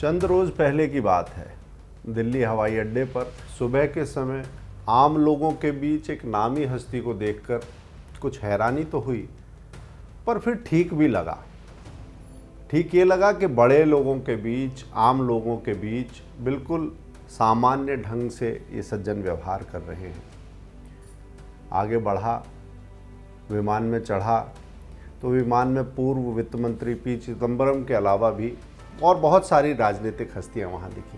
चंद रोज़ पहले की बात है। दिल्ली हवाई अड्डे पर सुबह के समय आम लोगों के बीच एक नामी हस्ती को देखकर कुछ हैरानी तो हुई, पर फिर ठीक भी लगा। ठीक ये लगा कि बड़े लोगों के बीच, आम लोगों के बीच बिल्कुल सामान्य ढंग से ये सज्जन व्यवहार कर रहे हैं। आगे बढ़ा, विमान में चढ़ा तो विमान में पूर्व वित्त मंत्री पी चिदम्बरम के अलावा भी और बहुत सारी राजनीतिक हस्तियां वहां दिखी।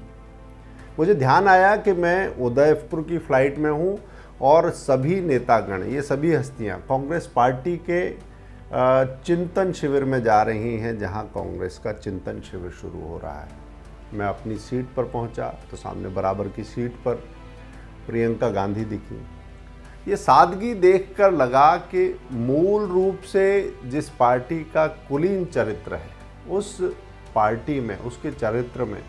मुझे ध्यान आया कि मैं उदयपुर की फ्लाइट में हूं और सभी नेतागण, ये सभी हस्तियां कांग्रेस पार्टी के चिंतन शिविर में जा रही हैं, जहां कांग्रेस का चिंतन शिविर शुरू हो रहा है। मैं अपनी सीट पर पहुंचा तो सामने बराबर की सीट पर प्रियंका गांधी दिखी। ये सादगी देखकर लगा कि मूल रूप से जिस पार्टी का कुलीन चरित्र है, उस पार्टी में, उसके चरित्र में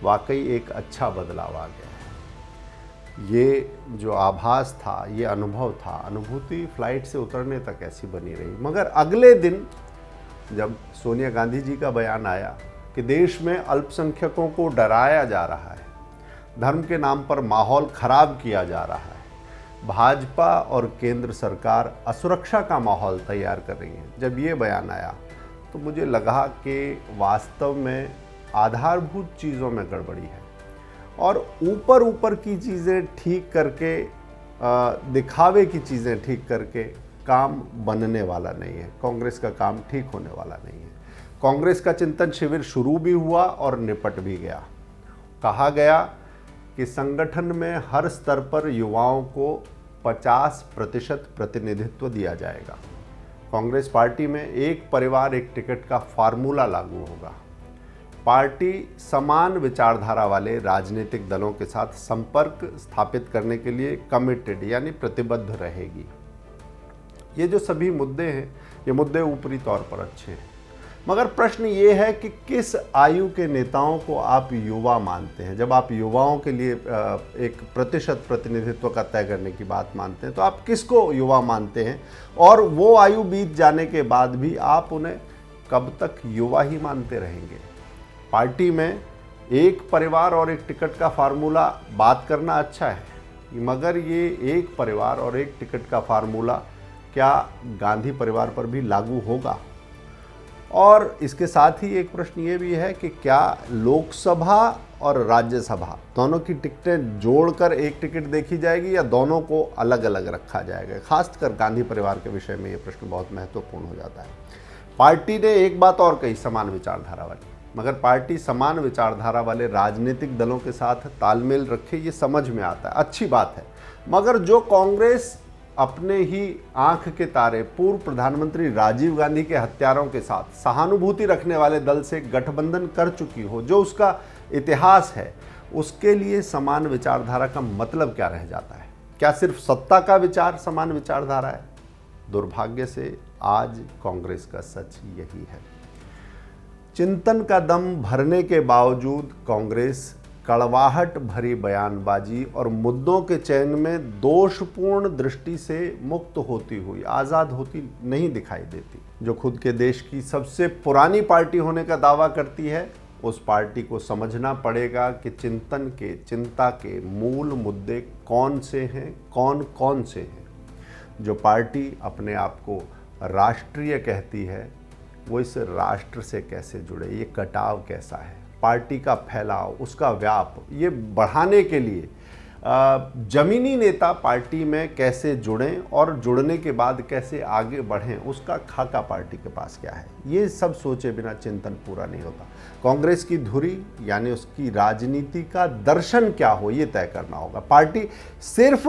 वाकई एक अच्छा बदलाव आ गया है। ये जो आभास था, ये अनुभव था, अनुभूति फ्लाइट से उतरने तक ऐसी बनी रही। मगर अगले दिन जब सोनिया गांधी जी का बयान आया कि देश में अल्पसंख्यकों को डराया जा रहा है, धर्म के नाम पर माहौल खराब किया जा रहा है, भाजपा और केंद्र सरकार असुरक्षा का माहौल तैयार कर रही है, जब ये बयान आया तो मुझे लगा कि वास्तव में आधारभूत चीज़ों में गड़बड़ी है और ऊपर ऊपर की चीज़ें ठीक करके, दिखावे की चीज़ें ठीक करके काम बनने वाला नहीं है। कांग्रेस का काम ठीक होने वाला नहीं है। कांग्रेस का चिंतन शिविर शुरू भी हुआ और निपट भी गया। कहा गया कि संगठन में हर स्तर पर युवाओं को 50% प्रतिनिधित्व दिया जाएगा। कांग्रेस पार्टी में एक परिवार एक टिकट का फार्मूला लागू होगा। पार्टी समान विचारधारा वाले राजनीतिक दलों के साथ संपर्क स्थापित करने के लिए कमिटेड यानी प्रतिबद्ध रहेगी। ये जो सभी मुद्दे हैं, ये मुद्दे ऊपरी तौर पर अच्छे हैं, मगर प्रश्न ये है कि किस आयु के नेताओं को आप युवा मानते हैं। जब आप युवाओं के लिए एक प्रतिशत प्रतिनिधित्व का तय करने की बात मानते हैं तो आप किसको युवा मानते हैं, और वो आयु बीत जाने के बाद भी आप उन्हें कब तक युवा ही मानते रहेंगे। पार्टी में एक परिवार और एक टिकट का फार्मूला बात करना अच्छा है, मगर ये एक परिवार और एक टिकट का फार्मूला क्या गांधी परिवार पर भी लागू होगा? और इसके साथ ही एक प्रश्न ये भी है कि क्या लोकसभा और राज्यसभा दोनों की टिकटें जोड़कर एक टिकट देखी जाएगी या दोनों को अलग अलग रखा जाएगा? खासकर गांधी परिवार के विषय में ये प्रश्न बहुत महत्वपूर्ण हो जाता है। पार्टी ने एक बात और कही, समान विचारधारा वाली, मगर पार्टी समान विचारधारा वाले राजनीतिक दलों के साथ तालमेल रखे, ये समझ में आता है, अच्छी बात है। मगर जो कांग्रेस अपने ही आंख के तारे पूर्व प्रधानमंत्री राजीव गांधी के हत्यारों के साथ सहानुभूति रखने वाले दल से गठबंधन कर चुकी हो, जो उसका इतिहास है, उसके लिए समान विचारधारा का मतलब क्या रह जाता है? क्या सिर्फ सत्ता का विचार समान विचारधारा है? दुर्भाग्य से आज कांग्रेस का सच यही है। चिंतन का दम भरने के बावजूद कांग्रेस कड़वाहट भरी बयानबाजी और मुद्दों के चयन में दोषपूर्ण दृष्टि से मुक्त होती हुई, आज़ाद होती नहीं दिखाई देती। जो खुद के देश की सबसे पुरानी पार्टी होने का दावा करती है, उस पार्टी को समझना पड़ेगा कि चिंता के मूल मुद्दे कौन से हैं, कौन कौन से हैं। जो पार्टी अपने आप को राष्ट्रीय कहती है, वो इस राष्ट्र से कैसे जुड़े, ये कटाव कैसा है, पार्टी का फैलाव, उसका व्याप, ये बढ़ाने के लिए जमीनी नेता पार्टी में कैसे जुड़ें और जुड़ने के बाद कैसे आगे बढ़ें, उसका खाका पार्टी के पास क्या है, ये सब सोचे बिना चिंतन पूरा नहीं होता। कांग्रेस की धुरी यानी उसकी राजनीति का दर्शन क्या हो, ये तय करना होगा। पार्टी सिर्फ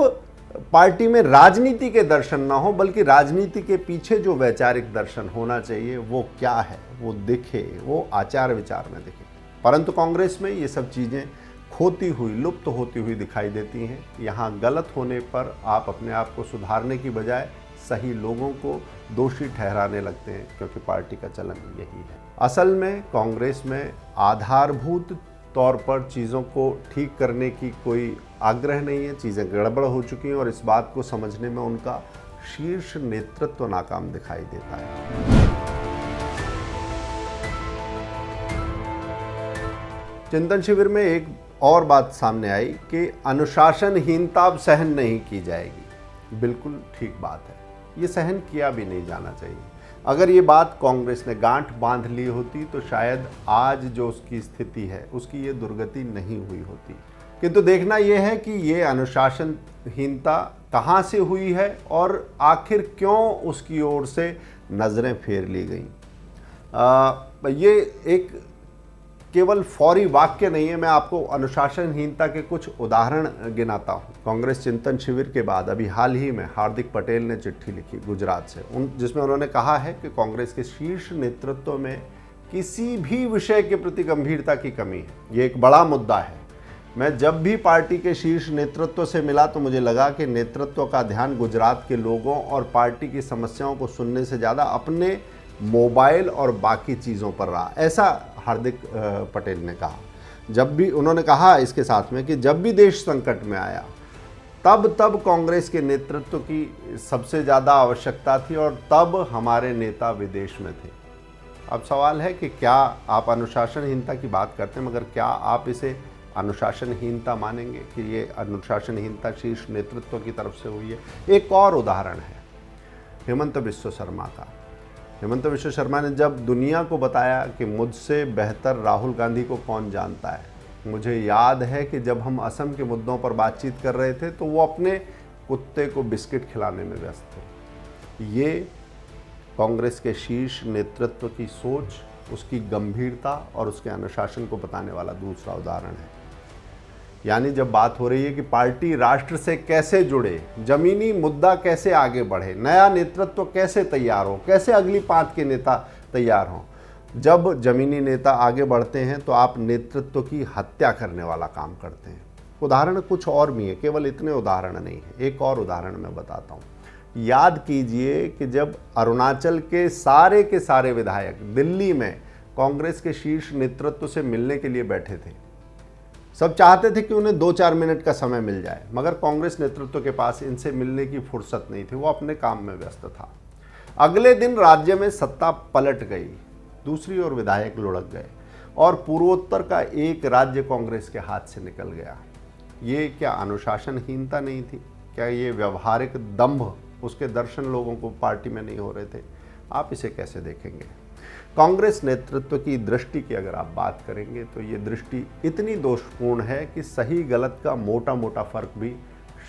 पार्टी में राजनीति के दर्शन ना हो, बल्कि राजनीति के पीछे जो वैचारिक दर्शन होना चाहिए वो क्या है, वो दिखे, वो आचार विचार में दिखे। परंतु कांग्रेस में ये सब चीज़ें खोती हुई, लुप्त होती हुई दिखाई देती हैं। यहाँ गलत होने पर आप अपने आप को सुधारने की बजाय सही लोगों को दोषी ठहराने लगते हैं, क्योंकि पार्टी का चलन यही है। असल में कांग्रेस में आधारभूत तौर पर चीज़ों को ठीक करने की कोई आग्रह नहीं है। चीज़ें गड़बड़ हो चुकी हैं और इस बात को समझने में उनका शीर्ष नेतृत्व नाकाम दिखाई देता है। चिंतन शिविर में एक और बात सामने आई कि अनुशासनहीनता अब सहन नहीं की जाएगी। बिल्कुल ठीक बात है, ये सहन किया भी नहीं जाना चाहिए। अगर ये बात कांग्रेस ने गांठ बांध ली होती तो शायद आज जो उसकी स्थिति है उसकी ये दुर्गति नहीं हुई होती। किंतु देखना यह है कि ये अनुशासनहीनता कहाँ से हुई है और आखिर क्यों उसकी ओर से नज़रें फेर ली गई। ये एक केवल फौरी वाक्य नहीं है। मैं आपको अनुशासनहीनता के कुछ उदाहरण गिनाता हूँ। कांग्रेस चिंतन शिविर के बाद अभी हाल ही में हार्दिक पटेल ने चिट्ठी लिखी गुजरात से, जिसमें उन्होंने कहा है कि कांग्रेस के शीर्ष नेतृत्व में किसी भी विषय के प्रति गंभीरता की कमी है। ये एक बड़ा मुद्दा है। मैं जब भी पार्टी के शीर्ष नेतृत्व से मिला तो मुझे लगा कि नेतृत्व का ध्यान गुजरात के लोगों और पार्टी की समस्याओं को सुनने से ज़्यादा अपने मोबाइल और बाकी चीज़ों पर रहा। ऐसा हार्दिक पटेल ने कहा। जब भी उन्होंने कहा इसके साथ में कि जब भी देश संकट में आया तब कांग्रेस के नेतृत्व की सबसे ज़्यादा आवश्यकता थी और तब हमारे नेता विदेश में थे। अब सवाल है कि क्या आप अनुशासनहीनता की बात करते हैं, मगर क्या आप इसे अनुशासनहीनता मानेंगे कि ये अनुशासनहीनता शीर्ष नेतृत्व की तरफ से हुई है? एक और उदाहरण है हेमंत बिस्वा शर्मा का। हेमंत बिस्वा शर्मा ने जब दुनिया को बताया कि मुझसे बेहतर राहुल गांधी को कौन जानता है। मुझे याद है कि जब हम असम के मुद्दों पर बातचीत कर रहे थे तो वो अपने कुत्ते को बिस्किट खिलाने में व्यस्त थे। ये कांग्रेस के शीर्ष नेतृत्व की सोच, उसकी गंभीरता और उसके अनुशासन को बताने वाला दूसरा उदाहरण है। यानी जब बात हो रही है कि पार्टी राष्ट्र से कैसे जुड़े, जमीनी मुद्दा कैसे आगे बढ़े, नया नेतृत्व कैसे तैयार हो, कैसे अगली पांत के नेता तैयार हों, जब जमीनी नेता आगे बढ़ते हैं तो आप नेतृत्व की हत्या करने वाला काम करते हैं। उदाहरण कुछ और भी है, केवल इतने उदाहरण नहीं है। एक और उदाहरण मैं बताता हूँ। याद कीजिए कि जब अरुणाचल के सारे विधायक दिल्ली में कांग्रेस के शीर्ष नेतृत्व से मिलने के लिए बैठे थे, सब चाहते थे कि उन्हें 2-4 मिनट का समय मिल जाए, मगर कांग्रेस नेतृत्व के पास इनसे मिलने की फुर्सत नहीं थी। वो अपने काम में व्यस्त था। अगले दिन राज्य में सत्ता पलट गई, दूसरी ओर विधायक लुढ़क गए और पूर्वोत्तर का एक राज्य कांग्रेस के हाथ से निकल गया। ये क्या अनुशासनहीनता नहीं थी? क्या ये व्यवहारिक दंभ, उसके दर्शन लोगों को पार्टी में नहीं हो रहे थे? आप इसे कैसे देखेंगे? कांग्रेस नेतृत्व की दृष्टि की अगर आप बात करेंगे तो ये दृष्टि इतनी दोषपूर्ण है कि सही गलत का मोटा फर्क भी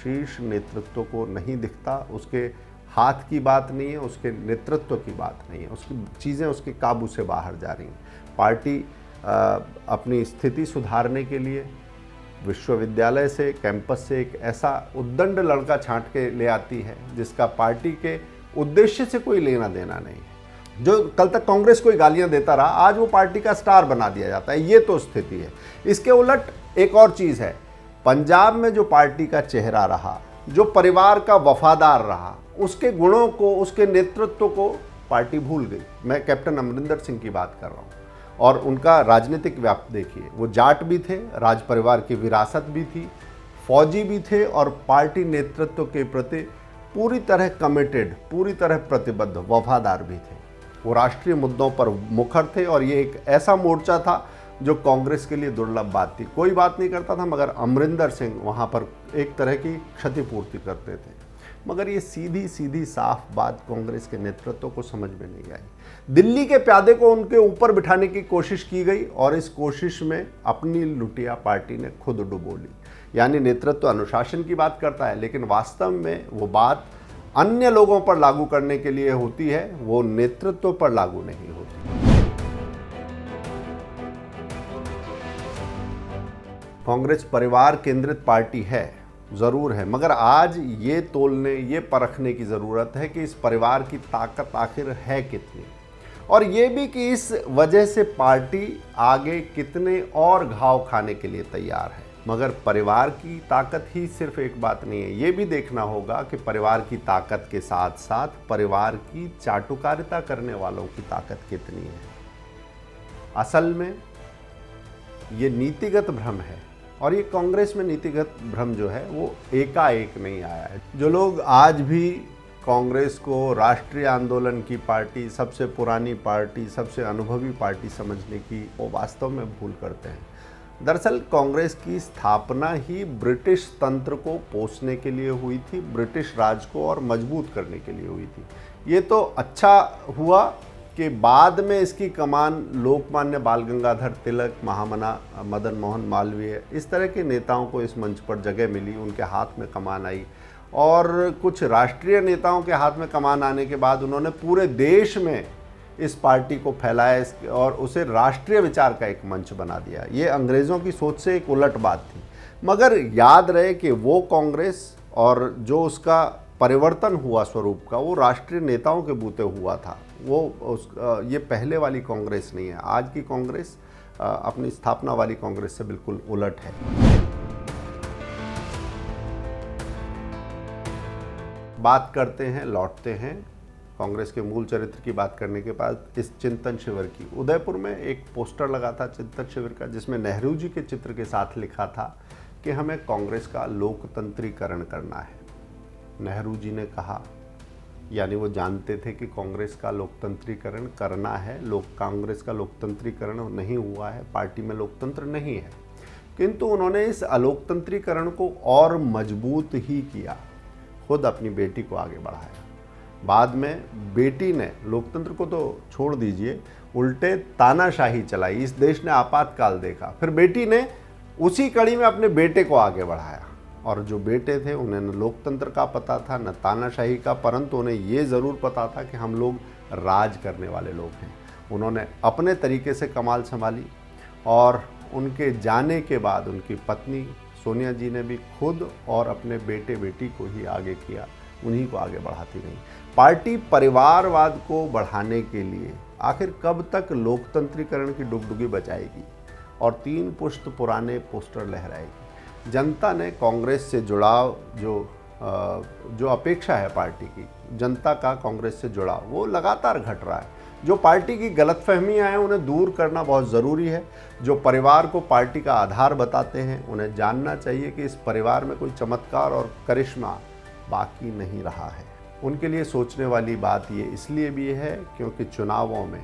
शीर्ष नेतृत्व को नहीं दिखता। उसके हाथ की बात नहीं है, उसके नेतृत्व की बात नहीं है, उसकी चीज़ें उसके काबू से बाहर जा रही हैं। पार्टी अपनी स्थिति सुधारने के लिए विश्वविद्यालय से, कैंपस से एक ऐसा उद्दंड लड़का छांट के ले आती है जिसका पार्टी के उद्देश्य से कोई लेना देना नहीं है। जो कल तक कांग्रेस को गालियां देता रहा, आज वो पार्टी का स्टार बना दिया जाता है। ये तो स्थिति है। इसके उलट एक और चीज़ है, पंजाब में जो पार्टी का चेहरा रहा, जो परिवार का वफादार रहा, उसके गुणों को, उसके नेतृत्व को पार्टी भूल गई। मैं कैप्टन अमरिंदर सिंह की बात कर रहा हूँ। और उनका राजनीतिक व्याप्त देखिए, वो जाट भी थे, राज परिवार की विरासत भी थी, फौजी भी थे और पार्टी नेतृत्व के प्रति पूरी तरह कमिटेड, पूरी तरह प्रतिबद्ध, वफादार भी थे। वो राष्ट्रीय मुद्दों पर मुखर थे और ये एक ऐसा मोर्चा था जो कांग्रेस के लिए दुर्लभ बात थी। कोई बात नहीं करता था, मगर अमरिंदर सिंह वहाँ पर एक तरह की क्षतिपूर्ति करते थे। मगर ये सीधी सीधी साफ बात कांग्रेस के नेतृत्व को समझ में नहीं आई। दिल्ली के प्यादे को उनके ऊपर बिठाने की कोशिश की गई और इस कोशिश में अपनी लुटिया पार्टी ने खुद डुबो ली। यानी नेतृत्व अनुशासन की बात करता है, लेकिन वास्तव में वो बात अन्य लोगों पर लागू करने के लिए होती है, वो नेतृत्व पर लागू नहीं होती। कांग्रेस परिवार केंद्रित पार्टी है, ज़रूर है, मगर आज ये तोलने, ये परखने की ज़रूरत है कि इस परिवार की ताकत आखिर है कितनी, और ये भी कि इस वजह से पार्टी आगे कितने और घाव खाने के लिए तैयार है। मगर परिवार की ताकत ही सिर्फ एक बात नहीं है, ये भी देखना होगा कि परिवार की ताकत के साथ साथ परिवार की चाटुकारिता करने वालों की ताकत कितनी है। असल में ये नीतिगत भ्रम है, और ये कांग्रेस में नीतिगत भ्रम जो है वो एकाएक नहीं आया है। जो लोग आज भी कांग्रेस को राष्ट्रीय आंदोलन की पार्टी, सबसे पुरानी पार्टी, सबसे अनुभवी पार्टी समझने की, वो वास्तव में भूल करते हैं। दरअसल कांग्रेस की स्थापना ही ब्रिटिश तंत्र को पोषने के लिए हुई थी, ब्रिटिश राज को और मजबूत करने के लिए हुई थी। ये तो अच्छा हुआ कि बाद में इसकी कमान लोकमान्य बाल गंगाधर तिलक, महामना मदन मोहन मालवीय, इस तरह के नेताओं को इस मंच पर जगह मिली, उनके हाथ में कमान आई और कुछ राष्ट्रीय नेताओं के हाथ में कमान आने के बाद उन्होंने पूरे देश में इस पार्टी को फैलाया और उसे राष्ट्रीय विचार का एक मंच बना दिया। ये अंग्रेज़ों की सोच से एक उलट बात थी, मगर याद रहे कि वो कांग्रेस और जो उसका परिवर्तन हुआ स्वरूप का, वो राष्ट्रीय नेताओं के बूते हुआ था। ये पहले वाली कांग्रेस नहीं है। आज की कांग्रेस अपनी स्थापना वाली कांग्रेस से बिल्कुल उलट है। बात करते हैं, लौटते हैं कांग्रेस के मूल चरित्र की बात करने के बाद इस चिंतन शिविर की। उदयपुर में एक पोस्टर लगा था चिंतन शिविर का, जिसमें नेहरू जी के चित्र के साथ लिखा था कि हमें कांग्रेस का लोकतंत्रीकरण करना है। नेहरू जी ने कहा, यानी वो जानते थे कि कांग्रेस का लोकतंत्रीकरण करना है। कांग्रेस का लोकतंत्रीकरण नहीं हुआ है, पार्टी में लोकतंत्र नहीं है, किंतु उन्होंने इस अलोकतंत्रीकरण को और मजबूत ही किया, खुद अपनी बेटी को आगे बढ़ाया। बाद में बेटी ने लोकतंत्र को तो छोड़ दीजिए, उल्टे तानाशाही चलाई। इस देश ने आपातकाल देखा, फिर बेटी ने उसी कड़ी में अपने बेटे को आगे बढ़ाया। और जो बेटे थे उन्हें न लोकतंत्र का पता था न तानाशाही का, परंतु उन्हें ये ज़रूर पता था कि हम लोग राज करने वाले लोग हैं। उन्होंने अपने तरीके से कमाल संभाली और उनके जाने के बाद उनकी पत्नी सोनिया जी ने भी खुद और अपने बेटे बेटी को ही आगे किया, उन्हीं को आगे बढ़ाती रही। पार्टी परिवारवाद को बढ़ाने के लिए आखिर कब तक लोकतंत्रीकरण की डुगडुगी बजाएगी और 3 पुश्त पुराने पोस्टर लहराएगी। जनता ने कांग्रेस से जुड़ाव जो अपेक्षा है पार्टी की, जनता का कांग्रेस से जुड़ाव, वो लगातार घट रहा है। जो पार्टी की गलतफहमियां हैं उन्हें दूर करना बहुत ज़रूरी है। जो परिवार को पार्टी का आधार बताते हैं उन्हें जानना चाहिए कि इस परिवार में कोई चमत्कार और करिश्मा बाकी नहीं रहा है। उनके लिए सोचने वाली बात ये इसलिए भी है क्योंकि चुनावों में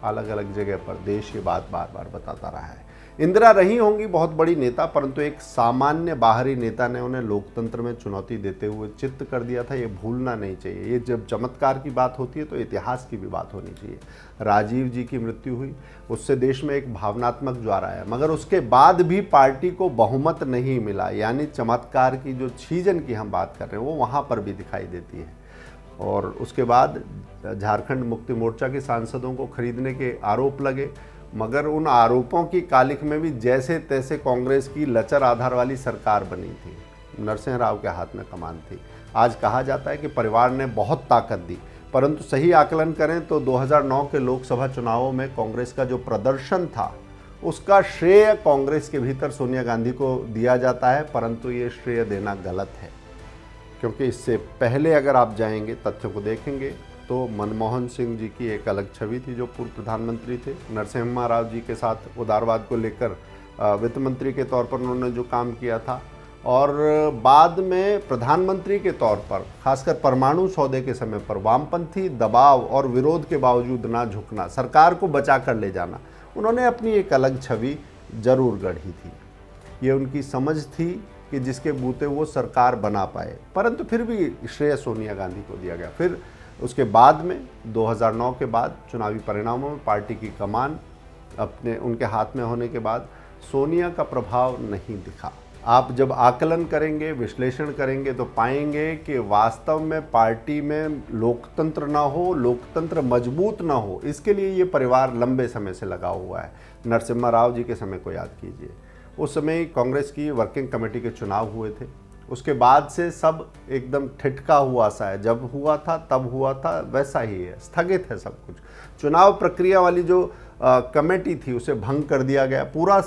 अलग अलग जगह पर देश ये बात बार बार बताता रहा है। इंदिरा रही होंगी बहुत बड़ी नेता, परंतु एक सामान्य बाहरी नेता ने उन्हें लोकतंत्र में चुनौती देते हुए चित्त कर दिया था। ये भूलना नहीं चाहिए। ये जब चमत्कार की बात होती है तो इतिहास की भी बात होनी चाहिए। राजीव जी की मृत्यु हुई, उससे देश में एक भावनात्मक ज्वार आया, मगर उसके बाद भी पार्टी को बहुमत नहीं मिला। यानी चमत्कार की जो छीजन की हम बात कर रहे हैं वो वहाँ पर भी दिखाई देती है। और उसके बाद झारखंड मुक्ति मोर्चा के सांसदों को खरीदने के आरोप लगे, मगर उन आरोपों की कालिख में भी जैसे तैसे कांग्रेस की लचर आधार वाली सरकार बनी थी। नरसिंह राव के हाथ में कमान थी। आज कहा जाता है कि परिवार ने बहुत ताकत दी, परंतु सही आकलन करें तो 2009 के लोकसभा चुनावों में कांग्रेस का जो प्रदर्शन था उसका श्रेय कांग्रेस के भीतर सोनिया गांधी को दिया जाता है, परंतु ये श्रेय देना गलत है। क्योंकि इससे पहले अगर आप जाएंगे, तथ्यों को देखेंगे तो मनमोहन सिंह जी की एक अलग छवि थी जो पूर्व प्रधानमंत्री थे। नरसिम्हा राव जी के साथ उदारवाद को लेकर वित्त मंत्री के तौर पर उन्होंने जो काम किया था, और बाद में प्रधानमंत्री के तौर पर खासकर परमाणु सौदे के समय पर वामपंथी दबाव और विरोध के बावजूद ना झुकना, सरकार को बचा कर ले जाना, उन्होंने अपनी एक अलग छवि जरूर गढ़ी थी। ये उनकी समझ थी कि जिसके बूते वो सरकार बना पाए, परंतु फिर भी श्रेय सोनिया गांधी को दिया गया। फिर उसके बाद में 2009 के बाद चुनावी परिणामों में पार्टी की कमान उनके हाथ में होने के बाद सोनिया का प्रभाव नहीं दिखा। आप जब आकलन करेंगे, विश्लेषण करेंगे तो पाएंगे कि वास्तव में पार्टी में लोकतंत्र ना हो, लोकतंत्र मजबूत ना हो, इसके लिए ये परिवार लंबे समय से लगा हुआ है। नरसिम्हा राव जी के समय को याद कीजिए, उस समय कांग्रेस की वर्किंग कमेटी के चुनाव हुए थे। उसके बाद से सब एकदम ठिठका हुआ सा है, जब हुआ था तब हुआ था वैसा ही है, स्थगित है सब कुछ। चुनाव प्रक्रिया वाली जो कमेटी थी उसे भंग कर दिया गया। पूरा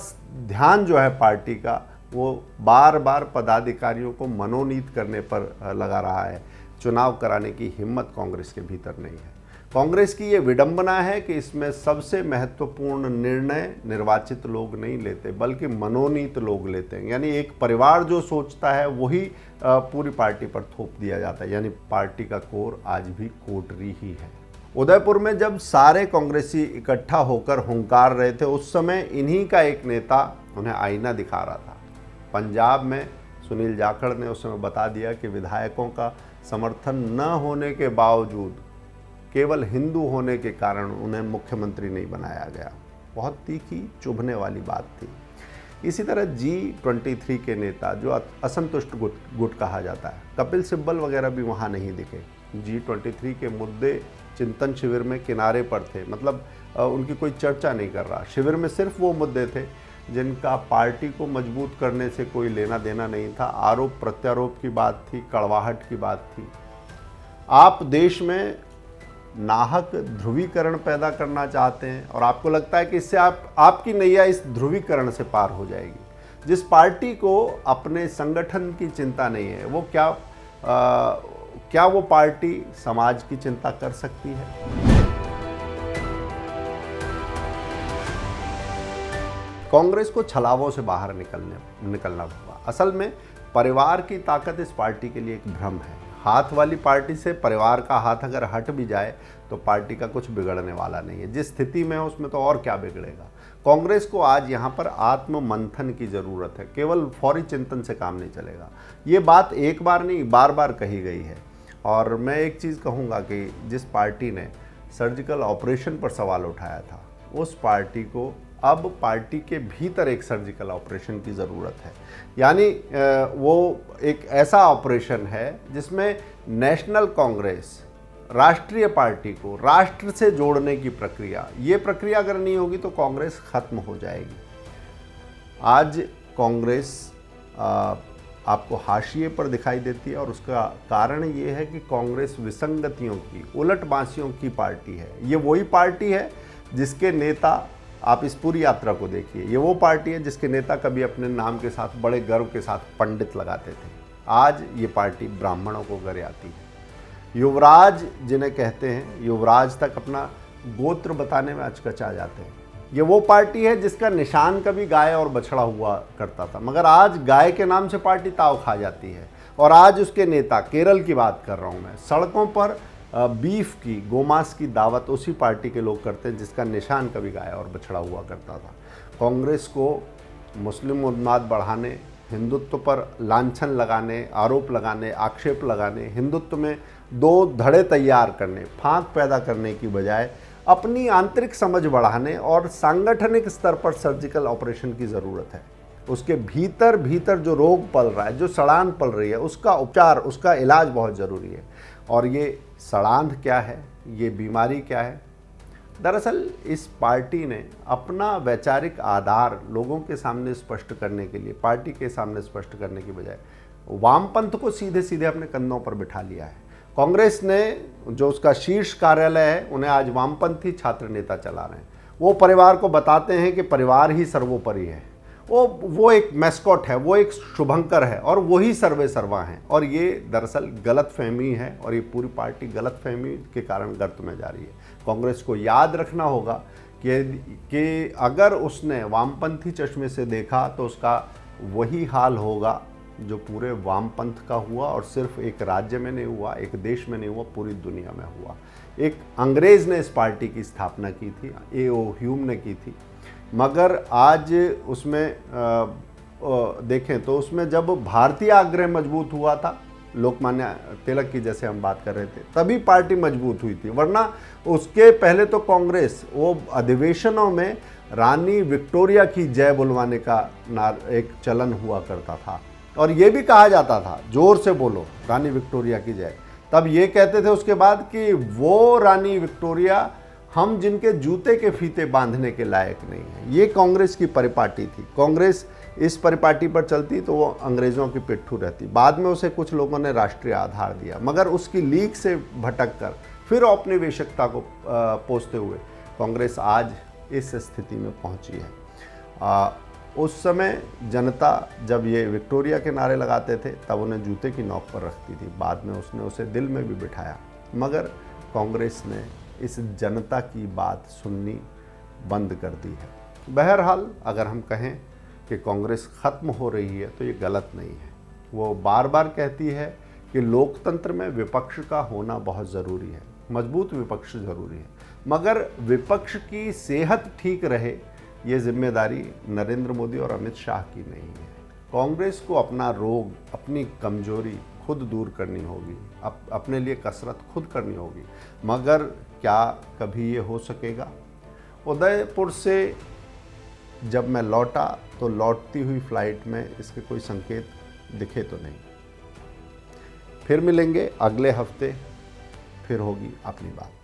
ध्यान जो है पार्टी का वो बार बार पदाधिकारियों को मनोनीत करने पर लगा रहा है। चुनाव कराने की हिम्मत कांग्रेस के भीतर नहीं है। कांग्रेस की ये विडंबना है कि इसमें सबसे महत्वपूर्ण निर्णय निर्वाचित लोग नहीं लेते, बल्कि मनोनीत लोग लेते हैं। यानी एक परिवार जो सोचता है वही पूरी पार्टी पर थोप दिया जाता है। यानी पार्टी का कोर आज भी कोटरी ही है। उदयपुर में जब सारे कांग्रेसी इकट्ठा होकर हुंकार रहे थे, उस समय इन्हीं का एक नेता उन्हें आईना दिखा रहा था। पंजाब में सुनील जाखड़ ने उस समय बता दिया कि विधायकों का समर्थन न होने के बावजूद केवल हिंदू होने के कारण उन्हें मुख्यमंत्री नहीं बनाया गया। बहुत तीखी चुभने वाली बात थी। इसी तरह G23 के नेता, जो असंतुष्ट गुट कहा जाता है, कपिल सिब्बल वगैरह भी वहाँ नहीं दिखे। G23 के मुद्दे चिंतन शिविर में किनारे पर थे, मतलब उनकी कोई चर्चा नहीं कर रहा। शिविर में सिर्फ वो मुद्दे थे जिनका पार्टी को मजबूत करने से कोई लेना देना नहीं था। आरोप प्रत्यारोप की बात थी, कड़वाहट की बात थी। आप देश में नाहक ध्रुवीकरण पैदा करना चाहते हैं और आपको लगता है कि इससे आपकी नैया इस ध्रुवीकरण से पार हो जाएगी। जिस पार्टी को अपने संगठन की चिंता नहीं है, वो क्या वो पार्टी समाज की चिंता कर सकती है? कांग्रेस को छलावों से बाहर निकलना होगा। असल में परिवार की ताकत इस पार्टी के लिए एक भ्रम है। हाथ वाली पार्टी से परिवार का हाथ अगर हट भी जाए तो पार्टी का कुछ बिगड़ने वाला नहीं है। जिस स्थिति में है उसमें तो और क्या बिगड़ेगा। कांग्रेस को आज यहाँ पर आत्म मंथन की ज़रूरत है। केवल फौरी चिंतन से काम नहीं चलेगा। ये बात एक बार नहीं, बार बार कही गई है। और मैं एक चीज़ कहूँगा कि जिस पार्टी ने सर्जिकल ऑपरेशन पर सवाल उठाया था, उस पार्टी को अब पार्टी के भीतर एक सर्जिकल ऑपरेशन की ज़रूरत है। यानी वो एक ऐसा ऑपरेशन है जिसमें नेशनल कांग्रेस, राष्ट्रीय पार्टी को राष्ट्र से जोड़ने की प्रक्रिया, ये प्रक्रिया अगर नहीं होगी तो कांग्रेस खत्म हो जाएगी। आज कांग्रेस आपको हाशिए पर दिखाई देती है और उसका कारण ये है कि कांग्रेस विसंगतियों की, उलटबांसियों की पार्टी है। ये वही पार्टी है जिसके नेता, आप इस पूरी यात्रा को देखिए, ये वो पार्टी है जिसके नेता कभी अपने नाम के साथ बड़े गर्व के साथ पंडित लगाते थे। आज ये पार्टी ब्राह्मणों को गरियाती है। युवराज जिन्हें कहते हैं, युवराज तक अपना गोत्र बताने में अचकचा जाते हैं। ये वो पार्टी है जिसका निशान कभी गाय और बछड़ा हुआ करता था, मगर आज गाय के नाम से पार्टी ताव खा जाती है। और आज उसके नेता, केरल की बात कर रहा हूँ मैं, सड़कों पर बीफ की, गोमांस की दावत उसी पार्टी के लोग करते हैं जिसका निशान कभी गाय और बछड़ा हुआ करता था। कांग्रेस को मुस्लिम उन्माद बढ़ाने, हिंदुत्व पर लांछन लगाने, आरोप लगाने, आक्षेप लगाने, हिंदुत्व में दो धड़े तैयार करने, फांक पैदा करने की बजाय अपनी आंतरिक समझ बढ़ाने और सांगठनिक स्तर पर सर्जिकल ऑपरेशन की ज़रूरत है। उसके भीतर जो रोग पल रहा है, जो सड़ांध पल रही है, उसका उपचार, उसका इलाज बहुत ज़रूरी है। और ये सड़ांध क्या है, ये बीमारी क्या है? दरअसल इस पार्टी ने अपना वैचारिक आधार लोगों के सामने स्पष्ट करने के लिए, पार्टी के सामने स्पष्ट करने की बजाय वामपंथ को सीधे सीधे अपने कंधों पर बिठा लिया है। कांग्रेस ने जो उसका शीर्ष कार्यालय है, उन्हें आज वामपंथी छात्र नेता चला रहे हैं। वो परिवार को बताते हैं कि परिवार ही सर्वोपरि है। वो एक मैस्कॉट है, वो एक शुभंकर है और वही सर्वे सर्वा हैं। और ये दरअसल गलतफहमी है और ये पूरी पार्टी गलतफहमी के कारण गर्त में जा रही है। कांग्रेस को याद रखना होगा कि अगर उसने वामपंथी चश्मे से देखा तो उसका वही हाल होगा जो पूरे वामपंथ का हुआ, और सिर्फ एक राज्य में नहीं हुआ, एक देश में नहीं हुआ, पूरी दुनिया में हुआ। एक अंग्रेज़ ने इस पार्टी की स्थापना की थी, A.O. ह्यूम ने की थी, मगर आज उसमें देखें तो उसमें जब भारतीय आग्रह मजबूत हुआ था, लोकमान्य तिलक की जैसे हम बात कर रहे थे, तभी पार्टी मजबूत हुई थी। वरना उसके पहले तो कांग्रेस वो अधिवेशनों में रानी विक्टोरिया की जय बुलवाने का एक चलन हुआ करता था और ये भी कहा जाता था, जोर से बोलो रानी विक्टोरिया की जय। तब ये कहते थे उसके बाद कि वो रानी विक्टोरिया हम जिनके जूते के फीते बांधने के लायक नहीं है। ये कांग्रेस की परिपाटी थी। कांग्रेस इस परिपाटी पर चलती तो वो अंग्रेज़ों की पिट्ठू रहती। बाद में उसे कुछ लोगों ने राष्ट्रीय आधार दिया, मगर उसकी लीक से भटक कर फिर औपनिवेशिकता को पोसते हुए कांग्रेस आज इस स्थिति में पहुंची है। उस समय जनता जब ये विक्टोरिया के नारे लगाते थे तब उन्हें जूते की नोक पर रखती थी। बाद में उसने उसे दिल में भी बिठाया, मगर कांग्रेस ने इस जनता की बात सुननी बंद कर दी है। बहरहाल अगर हम कहें कि कांग्रेस ख़त्म हो रही है तो ये गलत नहीं है। वो बार बार कहती है कि लोकतंत्र में विपक्ष का होना बहुत ज़रूरी है, मजबूत विपक्ष जरूरी है, मगर विपक्ष की सेहत ठीक रहे ये जिम्मेदारी नरेंद्र मोदी और अमित शाह की नहीं है। कांग्रेस को अपना रोग, अपनी कमजोरी खुद दूर करनी होगी, अपने लिए कसरत खुद करनी होगी। मगर क्या कभी ये हो सकेगा? उदयपुर से जब मैं लौटा तो लौटती हुई फ्लाइट में इसके कोई संकेत दिखे तो नहीं। फिर मिलेंगे अगले हफ्ते, फिर होगी अपनी बात।